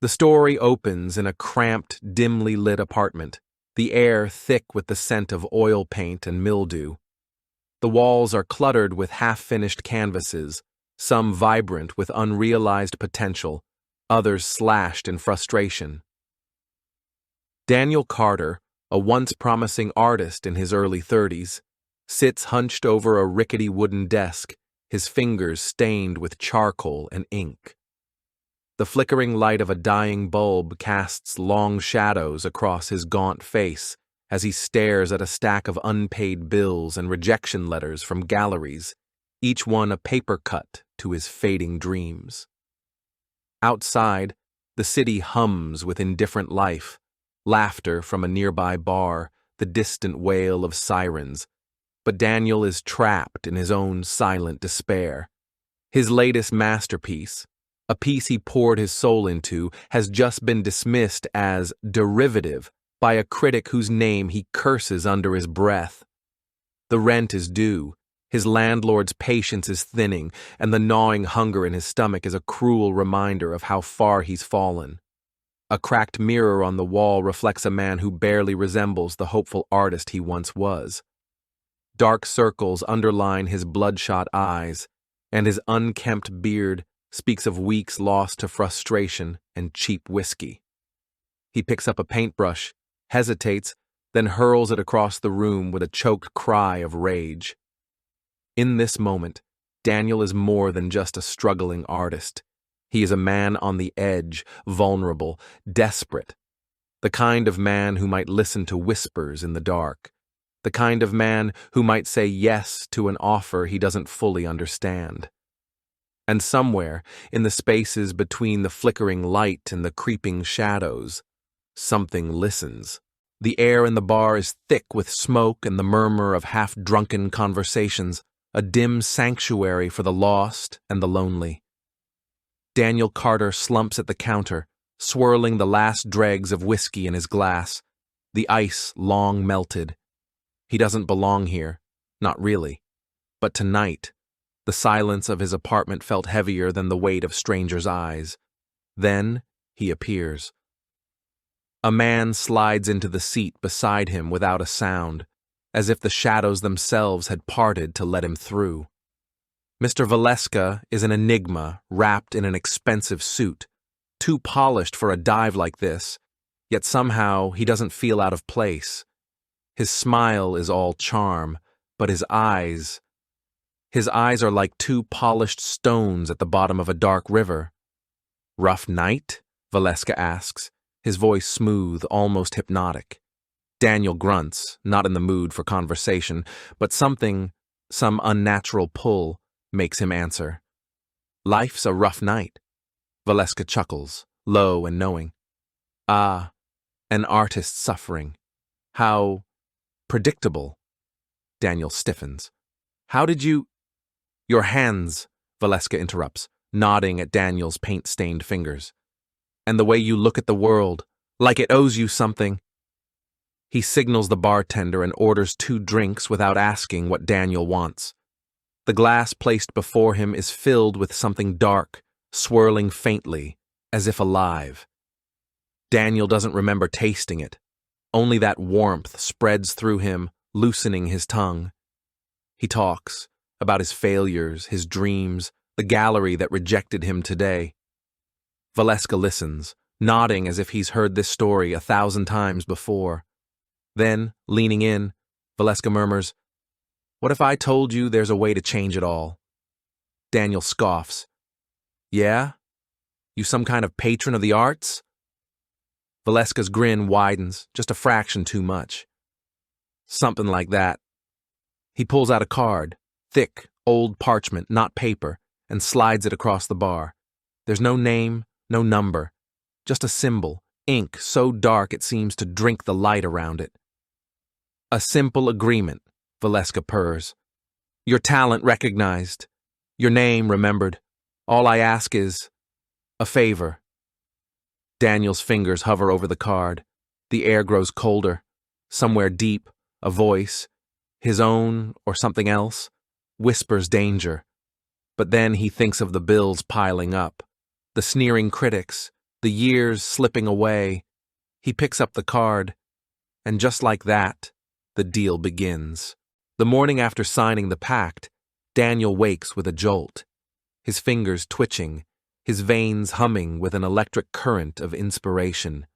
The story opens in a cramped, dimly lit apartment, the air thick with the scent of oil paint and mildew. The walls are cluttered with half-finished canvases, some vibrant with unrealized potential, others slashed in frustration. Daniel Carter, a once promising artist in his early 30s, sits hunched over a rickety wooden desk, his fingers stained with charcoal and ink. The flickering light of a dying bulb casts long shadows across his gaunt face as he stares at a stack of unpaid bills and rejection letters from galleries, each one a paper cut to his fading dreams. Outside, the city hums with indifferent life, laughter from a nearby bar, the distant wail of sirens. But Daniel is trapped in his own silent despair. His latest masterpiece, a piece he poured his soul into, has just been dismissed as derivative by a critic whose name he curses under his breath. The rent is due, his landlord's patience is thinning, and the gnawing hunger in his stomach is a cruel reminder of how far he's fallen. A cracked mirror on the wall reflects a man who barely resembles the hopeful artist he once was. Dark circles underline his bloodshot eyes, and his unkempt beard speaks of weeks lost to frustration and cheap whiskey. He picks up a paintbrush, hesitates, then hurls it across the room with a choked cry of rage. In this moment, Daniel is more than just a struggling artist. He is a man on the edge, vulnerable, desperate. The kind of man who might listen to whispers in the dark. The kind of man who might say yes to an offer he doesn't fully understand. And somewhere, in the spaces between the flickering light and the creeping shadows, something listens. The air in the bar is thick with smoke and the murmur of half-drunken conversations, a dim sanctuary for the lost and the lonely. Daniel Carter slumps at the counter, swirling the last dregs of whiskey in his glass, the ice long melted. He doesn't belong here, not really. But tonight, the silence of his apartment felt heavier than the weight of strangers' eyes. Then he appears. A man slides into the seat beside him without a sound, as if the shadows themselves had parted to let him through. Mr. Valeska is an enigma wrapped in an expensive suit, too polished for a dive like this, yet somehow he doesn't feel out of place. His smile is all charm, but his eyes are like two polished stones at the bottom of a dark river. "Rough night?" Valeska asks, his voice smooth, almost hypnotic. Daniel grunts, not in the mood for conversation, but some unnatural pull, makes him answer. "Life's a rough night." Valeska chuckles, low and knowing. "Ah, an artist suffering. How predictable." Daniel stiffens. "How did you—" "Your hands," Valeska interrupts, nodding at Daniel's paint-stained fingers. "And the way you look at the world, like it owes you something." He signals the bartender and orders 2 drinks without asking what Daniel wants. The glass placed before him is filled with something dark, swirling faintly, as if alive. Daniel doesn't remember tasting it. Only that warmth spreads through him, loosening his tongue. He talks about his failures, his dreams, the gallery that rejected him today. Valeska listens, nodding as if he's heard this story 1,000 times before. Then, leaning in, Valeska murmurs, "What if I told you there's a way to change it all?" Daniel scoffs. "Yeah? You some kind of patron of the arts?" Valeska's grin widens, just a fraction too much. "Something like that." He pulls out a card, thick, old parchment, not paper, and slides it across the bar. There's no name, no number, just a symbol, ink so dark it seems to drink the light around it. "A simple agreement," Valeska purrs. "Your talent recognized. Your name remembered. All I ask is a favor." Daniel's fingers hover over the card. The air grows colder. Somewhere deep, a voice, his own or something else, whispers danger. But then he thinks of the bills piling up, the sneering critics, The years slipping away. He picks up the card, and just like that, the deal begins. The morning after signing the pact, Daniel wakes with a jolt, his fingers twitching, his veins humming with an electric current of inspiration.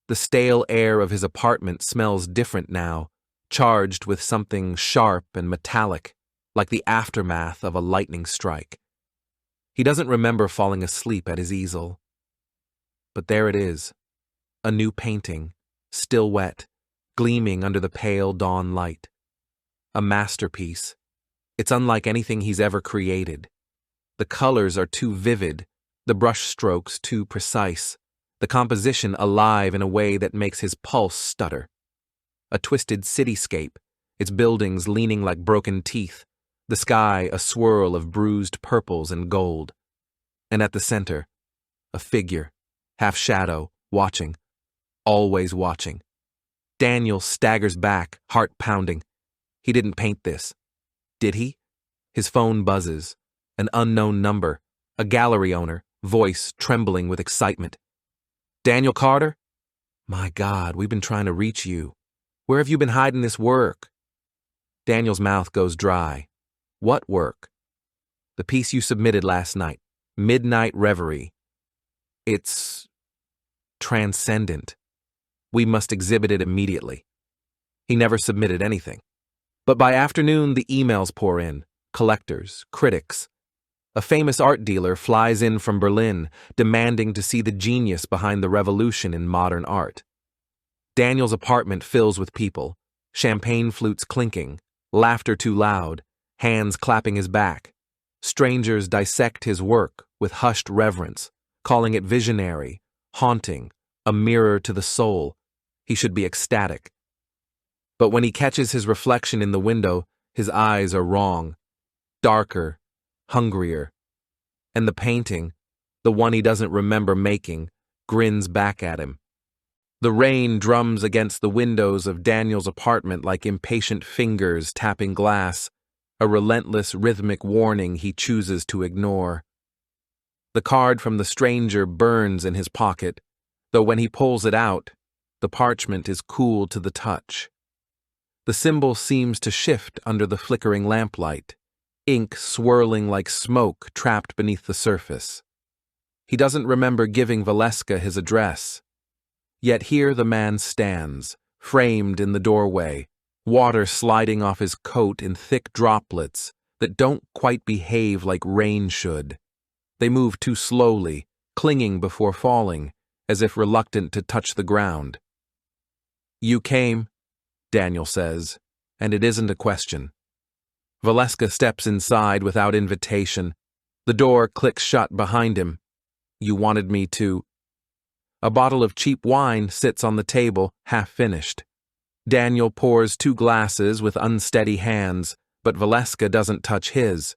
The stale air of his apartment smells different now, charged with something sharp and metallic, like the aftermath of a lightning strike. He doesn't remember falling asleep at his easel. But there it is, a new painting, still wet, gleaming under the pale dawn light. A masterpiece. It's unlike anything he's ever created. The colors are too vivid, the brush strokes too precise, the composition alive in a way that makes his pulse stutter. A twisted cityscape, its buildings leaning like broken teeth, the sky a swirl of bruised purples and gold. And at the center, a figure, half shadow, watching, always watching. Daniel staggers back, heart pounding. He didn't paint this. Did he? His phone buzzes. An unknown number, a gallery owner, voice trembling with excitement. Daniel Carter? My God, we've been trying to reach you. Where have you been hiding this work? Daniel's mouth goes dry. What work? The piece you submitted last night. Midnight Reverie. It's transcendent. We must exhibit it immediately. He never submitted anything. But by afternoon, the emails pour in. Collectors, critics. A famous art dealer flies in from Berlin, demanding to see the genius behind the revolution in modern art. Daniel's apartment fills with people, champagne flutes clinking, laughter too loud, hands clapping his back. Strangers dissect his work with hushed reverence, calling it visionary, haunting, a mirror to the soul. He should be ecstatic. But when he catches his reflection in the window, his eyes are wrong, darker, hungrier. And the painting, the one he doesn't remember making, grins back at him. The rain drums against the windows of Daniel's apartment like impatient fingers tapping glass, a relentless rhythmic warning he chooses to ignore. The card from the stranger burns in his pocket, though when he pulls it out, the parchment is cool to the touch. The symbol seems to shift under the flickering lamplight, ink swirling like smoke trapped beneath the surface. He doesn't remember giving Valeska his address. Yet here the man stands, framed in the doorway, water sliding off his coat in thick droplets that don't quite behave like rain should. They move too slowly, clinging before falling, as if reluctant to touch the ground. You came, Daniel says, and it isn't a question. Valeska steps inside without invitation. The door clicks shut behind him. You wanted me to. A bottle of cheap wine sits on the table, half finished. Daniel pours 2 glasses with unsteady hands, but Valeska doesn't touch his.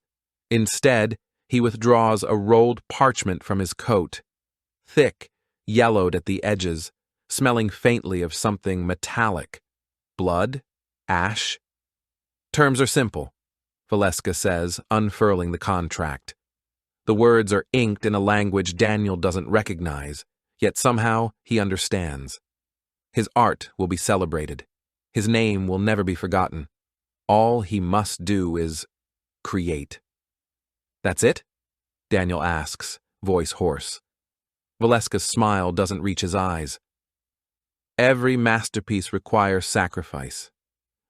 Instead, he withdraws a rolled parchment from his coat. Thick, yellowed at the edges, smelling faintly of something metallic. Blood? Ash? Terms are simple, Valeska says, unfurling the contract. The words are inked in a language Daniel doesn't recognize, yet somehow he understands. His art will be celebrated. His name will never be forgotten. All he must do is create. That's it? Daniel asks, voice hoarse. Valeska's smile doesn't reach his eyes. Every masterpiece requires sacrifice,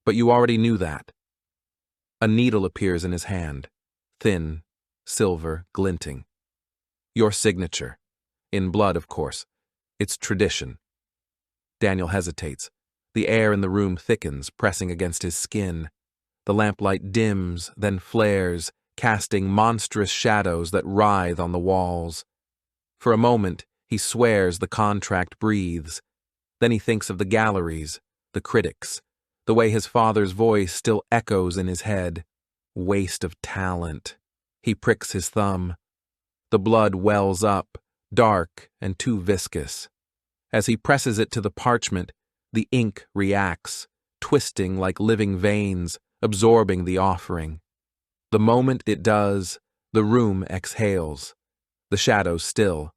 but you already knew that. A needle appears in his hand, thin, silver, glinting. Your signature. In blood, of course. It's tradition. Daniel hesitates. The air in the room thickens, pressing against his skin. The lamplight dims, then flares, casting monstrous shadows that writhe on the walls. For a moment, he swears the contract breathes. Then he thinks of the galleries, the critics, the way his father's voice still echoes in his head. Waste of talent. He pricks his thumb. The blood wells up, dark and too viscous. As he presses it to the parchment, the ink reacts, twisting like living veins, absorbing the offering. The moment it does, the room exhales. The shadows still.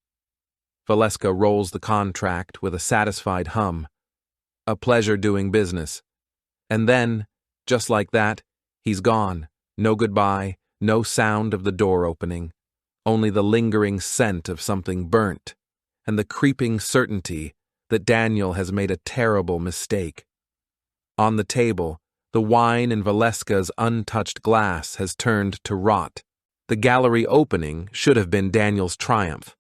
Valeska rolls the contract with a satisfied hum. A pleasure doing business. And then, just like that, he's gone. No goodbye, no sound of the door opening. Only the lingering scent of something burnt, and the creeping certainty that Daniel has made a terrible mistake. On the table, the wine in Valeska's untouched glass has turned to rot. The gallery opening should have been Daniel's triumph,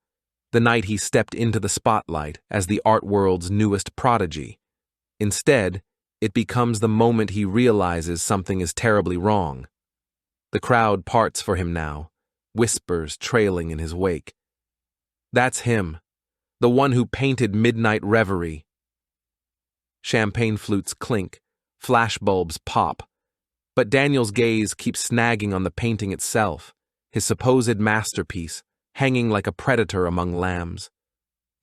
the night he stepped into the spotlight as the art world's newest prodigy. Instead, it becomes the moment he realizes something is terribly wrong. The crowd parts for him now, whispers trailing in his wake. That's him, the one who painted Midnight Reverie. Champagne flutes clink, flashbulbs pop, but Daniel's gaze keeps snagging on the painting itself, his supposed masterpiece, hanging like a predator among lambs.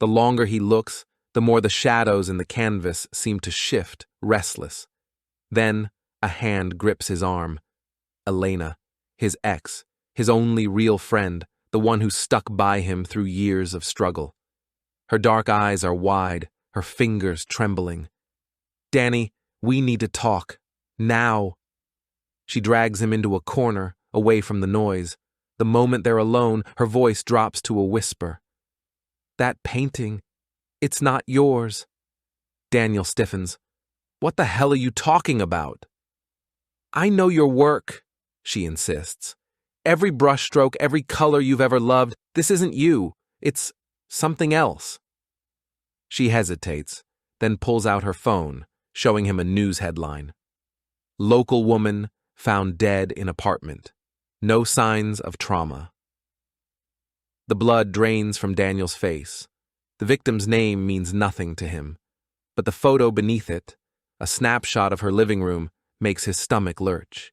The longer he looks, the more the shadows in the canvas seem to shift, restless. Then, a hand grips his arm. Elena, his ex, his only real friend, the one who stuck by him through years of struggle. Her dark eyes are wide, her fingers trembling. Danny, we need to talk. Now. She drags him into a corner, away from the noise. The moment they're alone, her voice drops to a whisper. That painting, it's not yours. Daniel stiffens. What the hell are you talking about? I know your work, she insists. Every brushstroke, every color you've ever loved, this isn't you. It's something else. She hesitates, then pulls out her phone, showing him a news headline. Local woman found dead in apartment. No signs of trauma. The blood drains from Daniel's face. The victim's name means nothing to him, but the photo beneath it, a snapshot of her living room, makes his stomach lurch.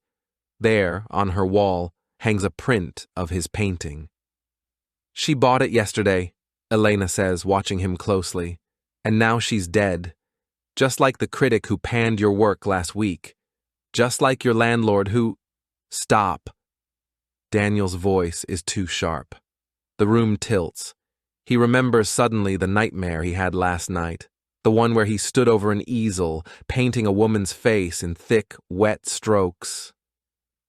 There, on her wall, hangs a print of his painting. She bought it yesterday, Elena says, watching him closely, and now she's dead. Just like the critic who panned your work last week. Just like your landlord who… Stop. Daniel's voice is too sharp. The room tilts. He remembers suddenly the nightmare he had last night, the one where he stood over an easel, painting a woman's face in thick, wet strokes.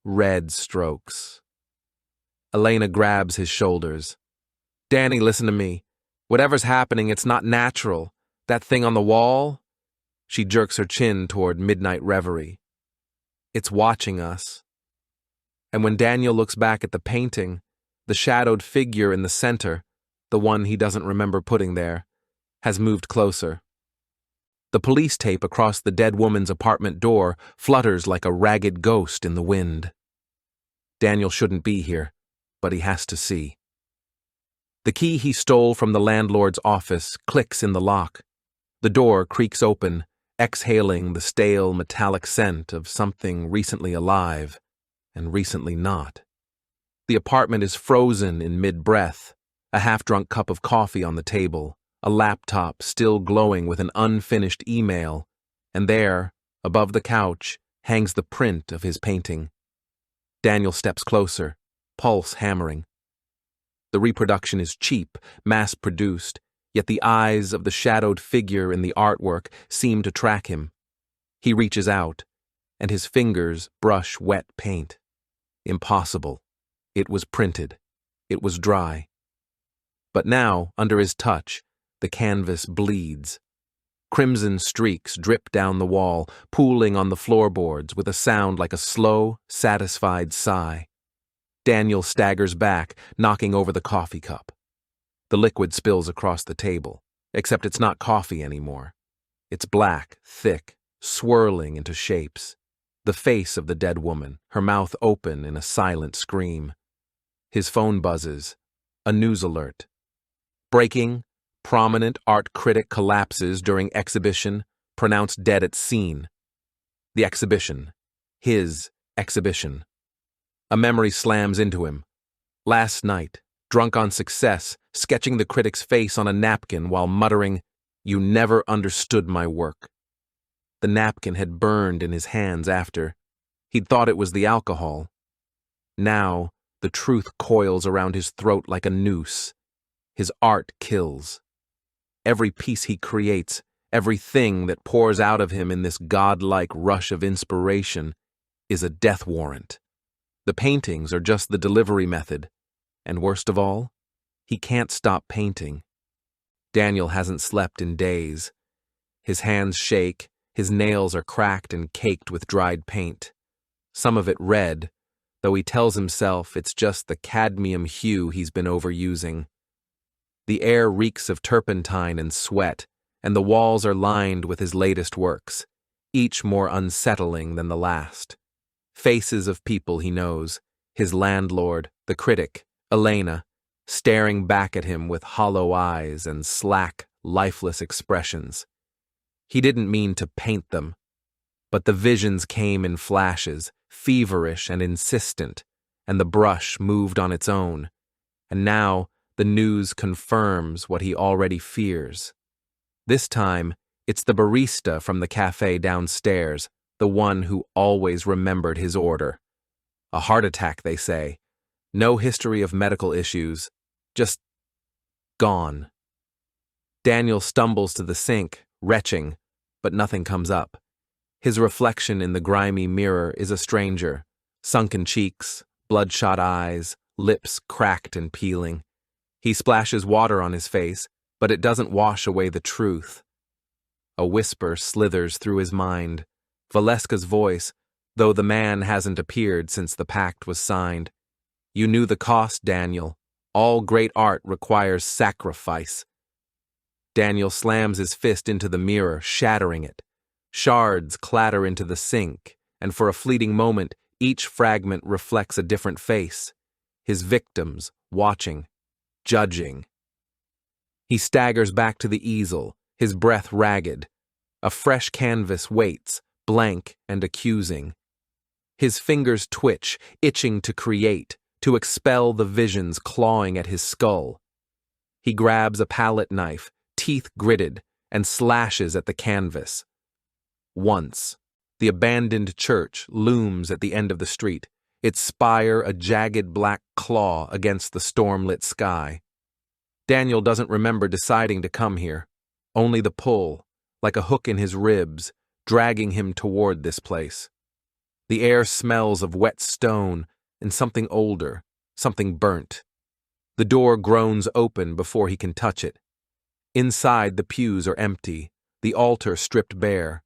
Red strokes. Elena grabs his shoulders. Danny, listen to me. Whatever's happening, it's not natural. That thing on the wall? She jerks her chin toward Midnight Reverie. It's watching us. And when Daniel looks back at the painting, the shadowed figure in the center, the one he doesn't remember putting there, has moved closer. The police tape across the dead woman's apartment door flutters like a ragged ghost in the wind. Daniel shouldn't be here, but he has to see. The key he stole from the landlord's office clicks in the lock. The door creaks open, exhaling the stale metallic scent of something recently alive and recently not. The apartment is frozen in mid-breath, a half-drunk cup of coffee on the table, a laptop still glowing with an unfinished email, and there, above the couch, hangs the print of his painting. Daniel steps closer, pulse hammering. The reproduction is cheap, mass-produced, yet the eyes of the shadowed figure in the artwork seem to track him. He reaches out, and his fingers brush wet paint. Impossible. It was printed. It was dry. But now, under his touch, the canvas bleeds. Crimson streaks drip down the wall, pooling on the floorboards with a sound like a slow, satisfied sigh. Daniel staggers back, knocking over the coffee cup. The liquid spills across the table, except it's not coffee anymore. It's black, thick, swirling into shapes. The face of the dead woman, her mouth open in a silent scream. His phone buzzes. A news alert. Breaking. Prominent art critic collapses during exhibition, pronounced dead at scene. The exhibition. His exhibition. A memory slams into him. Last night, drunk on success, sketching the critic's face on a napkin while muttering, "You never understood my work." The napkin had burned in his hands after. He'd thought it was the alcohol. Now, the truth coils around his throat like a noose. His art kills. every piece he creates, everything that pours out of him in this godlike rush of inspiration, is a death warrant. The paintings are just the delivery method, and worst of all, he can't stop painting. Daniel hasn't slept in days. His hands shake, his nails are cracked and caked with dried paint. Some of it red, though he tells himself it's just the cadmium hue he's been overusing. The air reeks of turpentine and sweat, and the walls are lined with his latest works, each more unsettling than the last. Faces of people he knows, his landlord, the critic, Elena, staring back at him with hollow eyes and slack, lifeless expressions. He didn't mean to paint them, but the visions came in flashes, feverish and insistent, and the brush moved on its own, and now the news confirms what he already fears. This time, it's the barista from the cafe downstairs, the one who always remembered his order. A heart attack, they say. No history of medical issues. Just gone. Daniel stumbles to the sink, retching, but nothing comes up. His reflection in the grimy mirror is a stranger. Sunken cheeks, bloodshot eyes, lips cracked and peeling. He splashes water on his face, but it doesn't wash away the truth. A whisper slithers through his mind. Valeska's voice, though the man hasn't appeared since the pact was signed. You knew the cost, Daniel. All great art requires sacrifice. Daniel slams his fist into the mirror, shattering it. Shards clatter into the sink, and for a fleeting moment, each fragment reflects a different face. His victims, watching, judging. He staggers back to the easel, his breath ragged. A fresh canvas waits, blank and accusing. His fingers twitch, itching to create, to expel the visions clawing at his skull. He grabs a palette knife, teeth gritted, and slashes at the canvas. Once, the abandoned church looms at the end of the street, its spire a jagged black claw against the storm-lit sky. Daniel doesn't remember deciding to come here, only the pull, like a hook in his ribs, dragging him toward this place. The air smells of wet stone and something older, something burnt. The door groans open before he can touch it. Inside, the pews are empty, the altar stripped bare.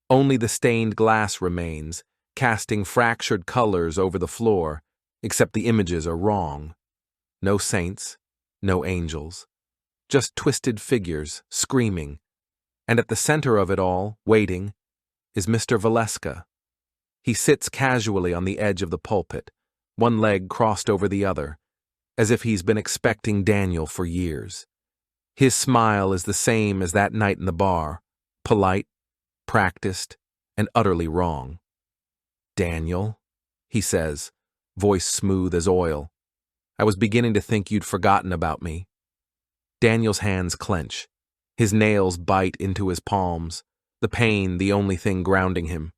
Only the stained glass remains, casting fractured colors over the floor, except the images are wrong. No saints, no angels, just twisted figures, screaming. And at the center of it all, waiting, is Mr. Valeska. He sits casually on the edge of the pulpit, one leg crossed over the other, as if he's been expecting Daniel for years. His smile is the same as that night in the bar, polite, practiced, and utterly wrong. Daniel, he says, voice smooth as oil. I was beginning to think you'd forgotten about me. Daniel's hands clench. His nails bite into his palms, the pain the only thing grounding him.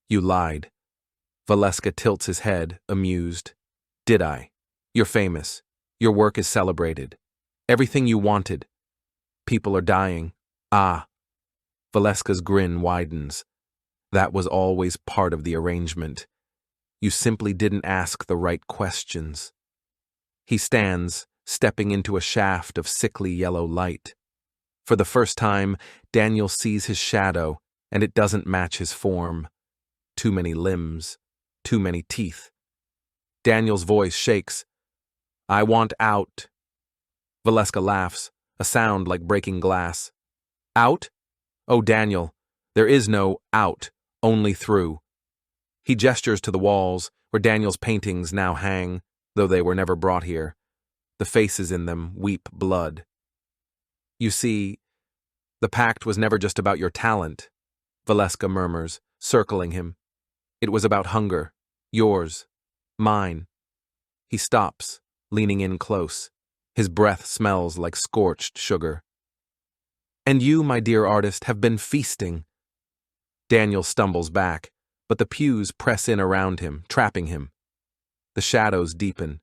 You lied. Valeska tilts his head, amused. Did I? You're famous. Your work is celebrated. Everything you wanted. People are dying. Ah. Valeska's grin widens. That was always part of the arrangement. You simply didn't ask the right questions. He stands, stepping into a shaft of sickly yellow light. For the first time, Daniel sees his shadow, and it doesn't match his form. Too many limbs, too many teeth. Daniel's voice shakes. I want out. Valeska laughs, a sound like breaking glass. Out? Oh, Daniel, there is no out, only through. He gestures to the walls, where Daniel's paintings now hang, though they were never brought here. The faces in them weep blood. You see, the pact was never just about your talent, Valeska murmurs, circling him. It was about hunger, yours, mine. He stops, leaning in close. His breath smells like scorched sugar. And you, my dear artist, have been feasting. Daniel stumbles back, but the pews press in around him, trapping him. The shadows deepen.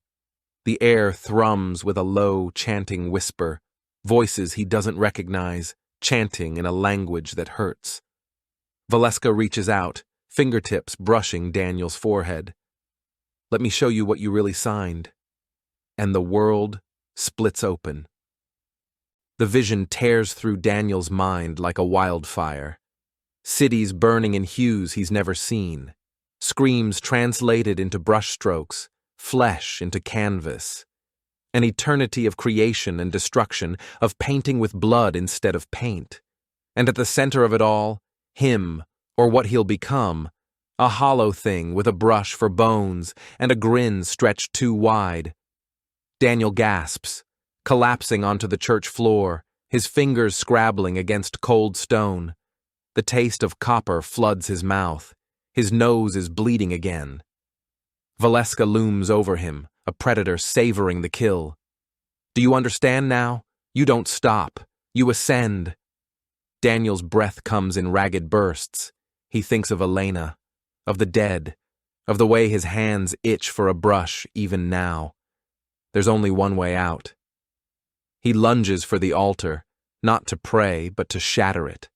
The air thrums with a low, chanting whisper. voices he doesn't recognize, chanting in a language that hurts. Valeska reaches out, fingertips brushing Daniel's forehead. "Let me show you what you really signed." And the world splits open. The vision tears through Daniel's mind like a wildfire. Cities burning in hues he's never seen. Screams translated into brushstrokes, flesh into canvas. An eternity of creation and destruction, of painting with blood instead of paint. And at the center of it all, him, or what he'll become, a hollow thing with a brush for bones and a grin stretched too wide. Daniel gasps, collapsing onto the church floor, his fingers scrabbling against cold stone. The taste of copper floods his mouth. His nose is bleeding again. Valeska looms over him, a predator savoring the kill. "Do you understand now? You don't stop. You ascend." Daniel's breath comes in ragged bursts. He thinks of Elena, of the dead, of the way his hands itch for a brush even now. There's only one way out. He lunges for the altar, not to pray, but to shatter it.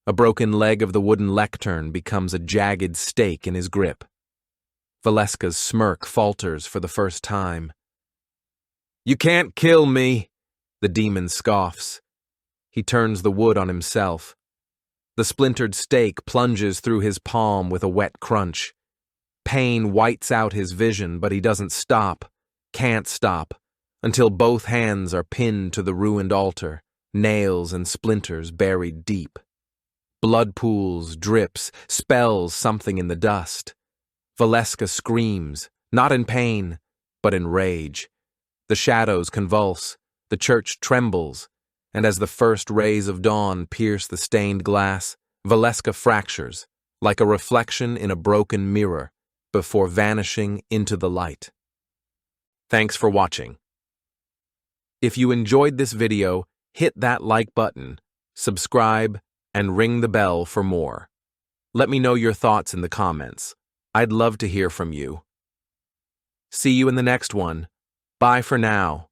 A broken leg of the wooden lectern becomes a jagged stake in his grip. Valeska's smirk falters for the first time. "You can't kill me," the demon scoffs. He turns the wood on himself. The splintered stake plunges through his palm with a wet crunch. Pain whites out his vision, but he doesn't stop, can't stop, until both hands are pinned to the ruined altar, nails and splinters buried deep. Blood pools, drips, spells something in the dust. Valeska screams, not in pain, but in rage. The shadows convulse, the church trembles, and as the first rays of dawn pierce the stained glass, Valeska fractures, like a reflection in a broken mirror, before vanishing into the light. Thanks for watching. If you enjoyed this video, hit that like button, subscribe, and ring the bell for more. Let me know your thoughts in the comments. I'd love to hear from you. See you in the next one. Bye for now.